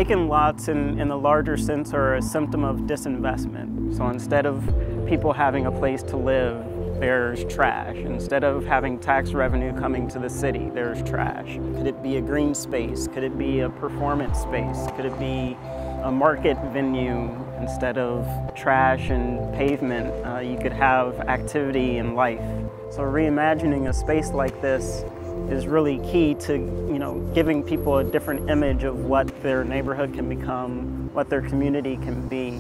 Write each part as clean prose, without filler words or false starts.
Vacant lots in the larger sense are a symptom of disinvestment. So instead of people having a place to live, there's trash. Instead of having tax revenue coming to the city, there's trash. Could it be a green space? Could it be a performance space? Could it be a market venue? Instead of trash and pavement, you could have activity and life. So reimagining a space like this is really key to, giving people a different image of what their neighborhood can become, what their community can be.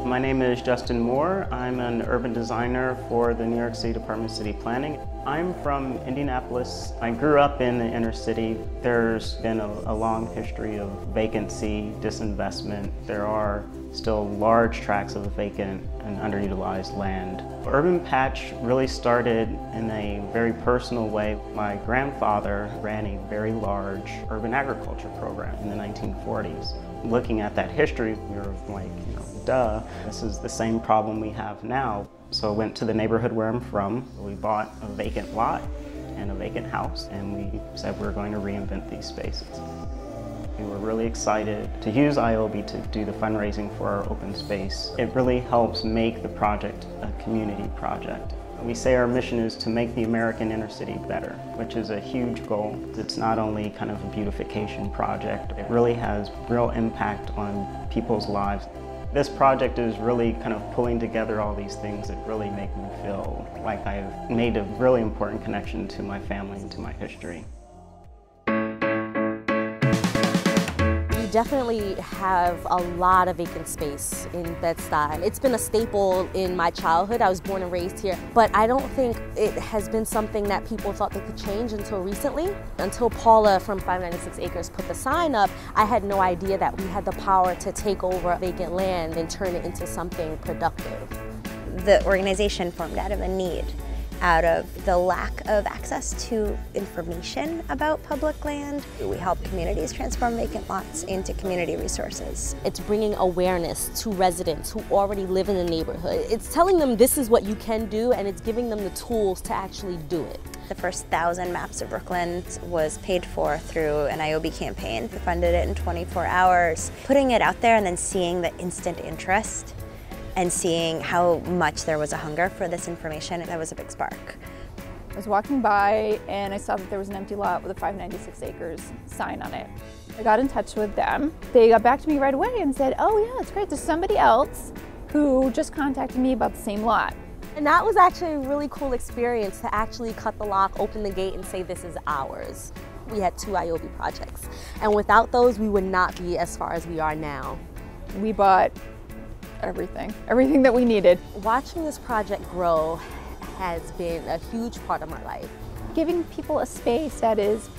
My name is Justin Moore. I'm an urban designer for the New York City Department of City Planning. I'm from Indianapolis. I grew up in the inner city. There's been a long history of vacancy, disinvestment. There are still large tracts of vacant and underutilized land. Urban Patch really started in a very personal way. My grandfather ran a very large urban agriculture program in the 1940s. Looking at that history, we were like, duh, this is the same problem we have now. So I went to the neighborhood where I'm from. We bought a vacant lot and a vacant house, and we said we're going to reinvent these spaces. We were really excited to use ioby to do the fundraising for our open space. It really helps make the project a community project. We say our mission is to make the American inner city better, which is a huge goal. It's not only kind of a beautification project, it really has real impact on people's lives. This project is really kind of pulling together all these things that really make me feel like I've made a really important connection to my family and to my history. We definitely have a lot of vacant space in Bed-Stuy. It's been a staple in my childhood. I was born and raised here, but I don't think it has been something that people thought they could change until recently. Until Paula from 596 Acres put the sign up, I had no idea that we had the power to take over vacant land and turn it into something productive. The organization formed out of a need, out of the lack of access to information about public land. We help communities transform vacant lots into community resources. It's bringing awareness to residents who already live in the neighborhood. It's telling them this is what you can do, and it's giving them the tools to actually do it. The first 1,000 maps of Brooklyn was paid for through an ioby campaign. We funded it in 24 hours. Putting it out there and then seeing the instant interest and seeing how much there was a hunger for this information, that was a big spark. I was walking by and I saw that there was an empty lot with a 596 acres sign on it. I got in touch with them. They got back to me right away and said, oh yeah, it's great, there's somebody else who just contacted me about the same lot. And that was actually a really cool experience to actually cut the lock, open the gate, and say this is ours. We had 2 ioby projects, and without those we would not be as far as we are now. We bought everything that we needed. Watching this project grow has been a huge part of my life. Giving people a space that is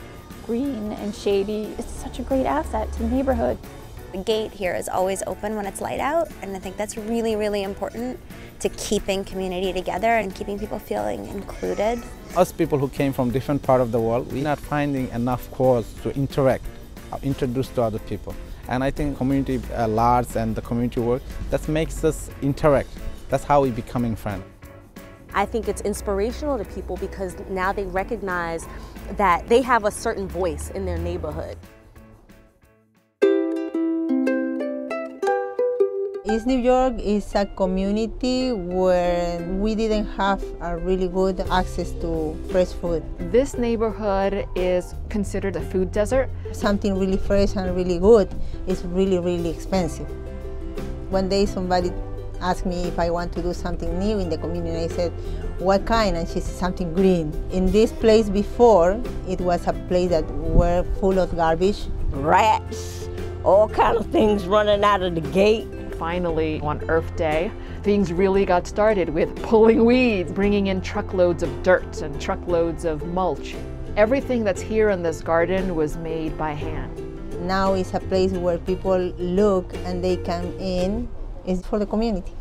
green and shady is such a great asset to the neighborhood. The gate here is always open when it's light out, and I think that's really, really important to keeping community together and keeping people feeling included. Us people who came from different parts of the world, we're not finding enough cause to interact, introduce to other people. And I think community lards and the community work, that makes us interact. That's how we becoming friends. I think it's inspirational to people because now they recognize that they have a certain voice in their neighborhood. East New York is a community where we didn't have a really good access to fresh food. This neighborhood is considered a food desert. Something really fresh and really good is really, really expensive. One day somebody asked me if I want to do something new in the community. I said, what kind? And she said, something green. In this place before, it was a place that were full of garbage. Rats, all kind of things running out of the gate. Finally, on Earth Day, things really got started with pulling weeds, bringing in truckloads of dirt and truckloads of mulch. Everything that's here in this garden was made by hand. Now it's a place where people look and they come in. It's for the community.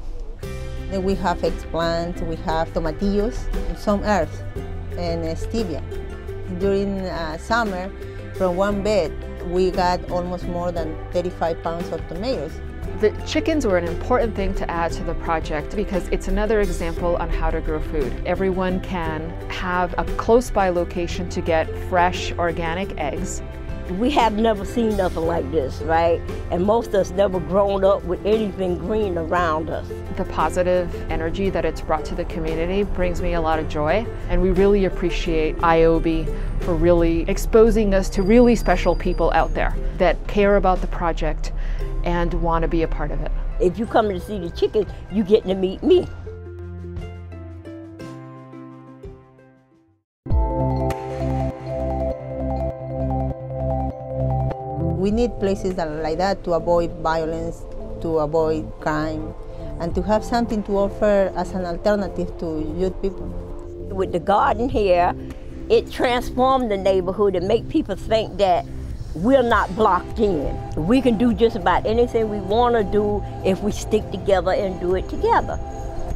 Then we have eggplant, we have tomatillos, some herbs, and stevia. During summer, from one bed, we got almost more than 35 pounds of tomatoes. The chickens were an important thing to add to the project because it's another example on how to grow food. Everyone can have a close by location to get fresh organic eggs. We have never seen nothing like this, right? And most of us never grown up with anything green around us. The positive energy that it's brought to the community brings me a lot of joy, and we really appreciate ioby for really exposing us to really special people out there that care about the project and want to be a part of it. If you come to see the chickens, you get to meet me. We need places like that to avoid violence, to avoid crime, and to have something to offer as an alternative to youth people. With the garden here, it transformed the neighborhood and make people think that we're not blocked in. We can do just about anything we want to do if we stick together and do it together.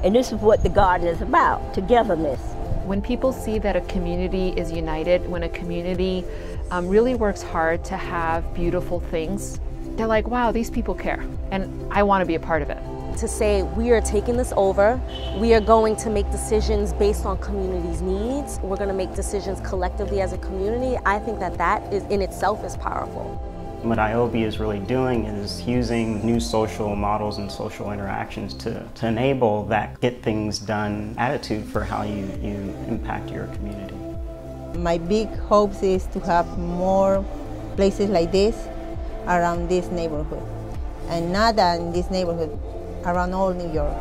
And this is what the garden is about, togetherness. When people see that a community is united, when a community really works hard to have beautiful things, they're like, wow, these people care, and I want to be a part of it. To say we are taking this over, we are going to make decisions based on community's needs, we're going to make decisions collectively as a community, I think that that is in itself is powerful. What ioby is really doing is using new social models and social interactions to enable that get things done attitude for how you impact your community. My big hopes is to have more places like this around this neighborhood, and not in this neighborhood, around all New York.